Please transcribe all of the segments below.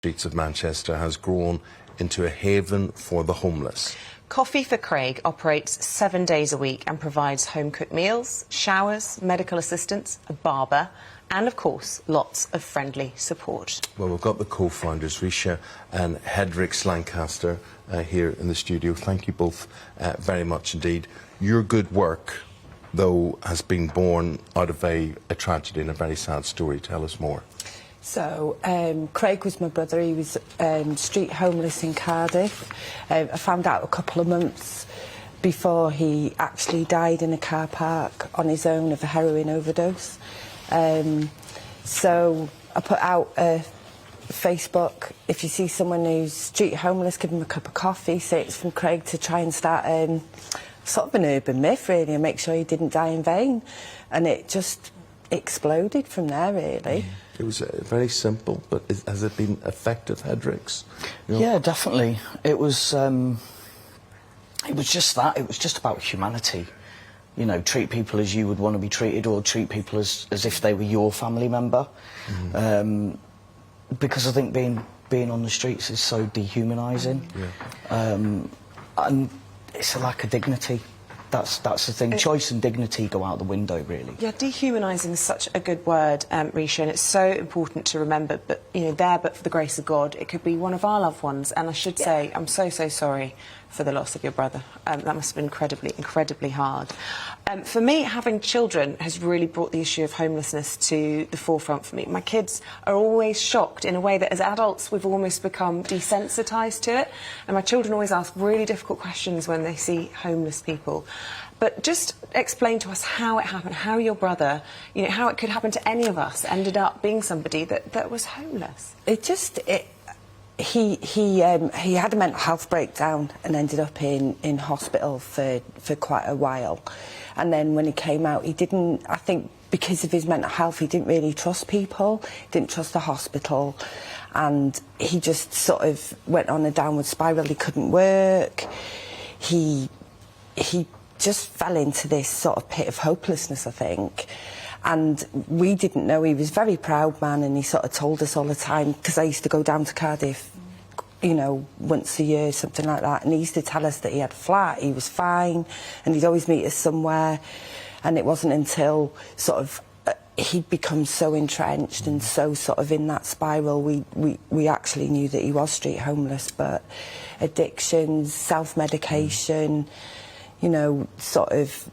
Streets of Manchester has grown into a haven for the homeless. Coffee4Craig operates 7 days a week and provides home-cooked meals, showers, medical assistance, a barber and, of course, lots of friendly support. Well, we've got the co-founders, Risha and Hedrix Lancaster, here in the studio. Thank you both very much indeed. Your good work, though, has been born out of a tragedy and a very sad story. Tell us more. So, Craig was my brother. He was street homeless in Cardiff. I found out a couple of months before he actually died in a car park on his own of a heroin overdose. So I put out a Facebook, if you see someone who's street homeless, give them a cup of coffee, say it's from Craig, to try and start sort of an urban myth, really, and make sure he didn't die in vain. And it just exploded from there, really. It was very simple, but has it been effective, Hedrix? You know? Yeah, definitely. It was just that. It was just about humanity. You know, treat people as you would want to be treated, or treat people as if they were your family member. Mm-hmm. Because I think being on the streets is so dehumanising. Yeah. And it's a lack of dignity. That's the thing. Choice and dignity go out the window, really. Yeah, dehumanising is such a good word, Risha, and it's so important to remember. But, you know, but for the grace of God, it could be one of our loved ones. And I should say, I'm so sorry for the loss of your brother. That must have been incredibly hard. For me, having children has really brought the issue of homelessness to the forefront for me. My kids are always shocked in a way that as adults we've almost become desensitised to it. And my children always ask really difficult questions when they see homeless people. But just explain to us how it happened, how your brother, you know, how it could happen to any of us, ended up being somebody that was homeless. He had a mental health breakdown and ended up in hospital for quite a while. And then when he came out, he didn't, I think because of his mental health, he didn't really trust people, didn't trust the hospital, and he just sort of went on a downward spiral. He couldn't work. He just fell into this sort of pit of hopelessness, I think. And we didn't know. He was a very proud man, and he sort of told us all the time, because I used to go down to Cardiff, you know, once a year, something like that, and he used to tell us that he had a flat, he was fine, and he'd always meet us somewhere. And it wasn't until sort of he'd become so entrenched and so sort of in that spiral, we actually knew that he was street homeless. But addictions, self-medication, you know, sort of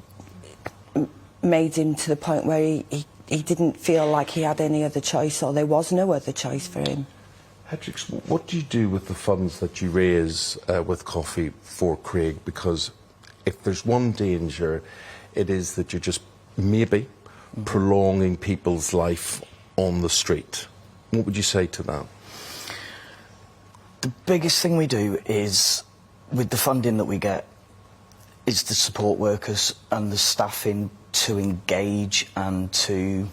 made him to the point where he didn't feel like he had any other choice, or there was no other choice for him. Hedrix, what do you do with the funds that you raise with Coffee4Craig? Because if there's one danger, it is that you're just maybe prolonging people's life on the street. What would you say to that? The biggest thing we do is, with the funding that we get, is the support workers and the staffing to engage and to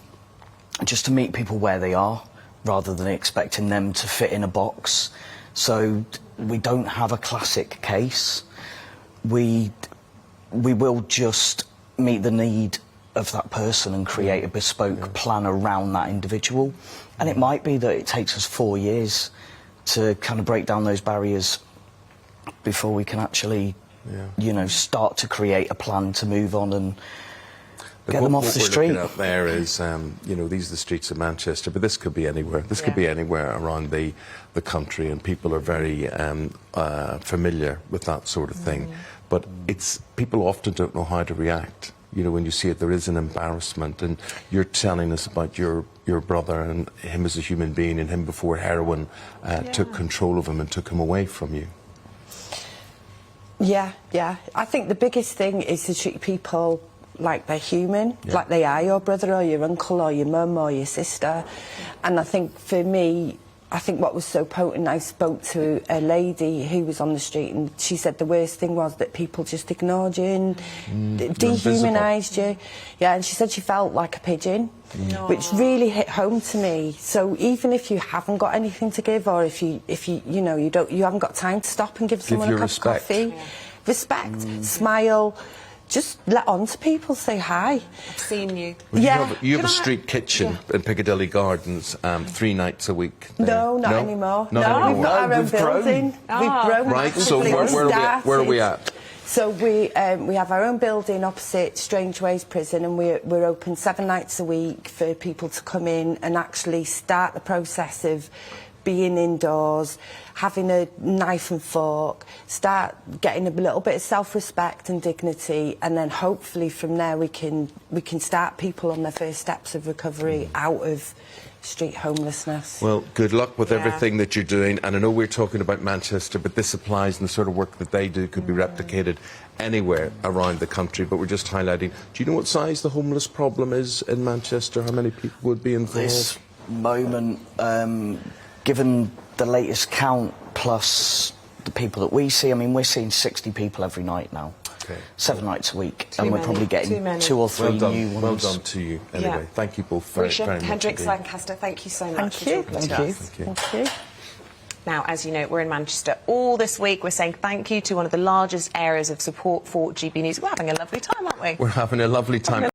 just to meet people where they are, rather than expecting them to fit in a box. So we don't have a classic case. We will just meet the need of that person and create a bespoke plan around that individual. And it might be that it takes us 4 years to kind of break down those barriers before we can actually you know, start to create a plan to move on and get them off the street. What we're looking at there is, you know, these are the streets of Manchester, but this could be anywhere. This could be anywhere around the country, and people are very familiar with that sort of thing. But people often don't know how to react. You know, when you see it, there is an embarrassment, and you're telling us about your brother and him as a human being, and him before heroin took control of him and took him away from you. Yeah. I think the biggest thing is to treat people like they're human, like they are your brother or your uncle or your mum or your sister. And I think for me, I think what was so potent, I spoke to a lady who was on the street, and she said the worst thing was that people just ignored you and dehumanised you. Yeah, and she said she felt like a pigeon, which really hit home to me. So even if you haven't got anything to give, or if you know, you haven't got time to stop and give someone a cup of coffee, respect, smile, just let on to people, say hi. I've seen you. Well, Yeah. You have a Can I- street kitchen in Piccadilly Gardens 3 nights a week. there. No, not anymore. Not no, anymore. we've got our own We've grown. building. We've grown. Right, so massively. where are we at? So we have our own building opposite Strangeways Prison, and we're open 7 nights a week for people to come in and actually start the process of being indoors, having a knife and fork, start getting a little bit of self-respect and dignity, and then hopefully from there we can start people on their first steps of recovery out of street homelessness. Well, good luck with Yeah. everything that you're doing. And I know we're talking about Manchester, but this applies, and the sort of work that they do could be replicated anywhere around the country. But we're just highlighting. Do you know what size the homeless problem is in Manchester? How many people would be involved? This moment, given the latest count plus the people that we see, I mean, we're seeing 60 people every night now. Okay. 7 nights a week, Too and we're many, probably too getting many. 2 or 3 Well done. new ones. Well done to you. Anyway, Yeah. thank you both very, Risha, very much. Hendricks, indeed. Lancaster, thank you so much Thank for you. talking to Thank you. us. Thank you. Thank you. Now, as you know, we're in Manchester all this week. We're saying thank you to one of the largest areas of support for GB News. We're having a lovely time, aren't we? We're having a lovely time.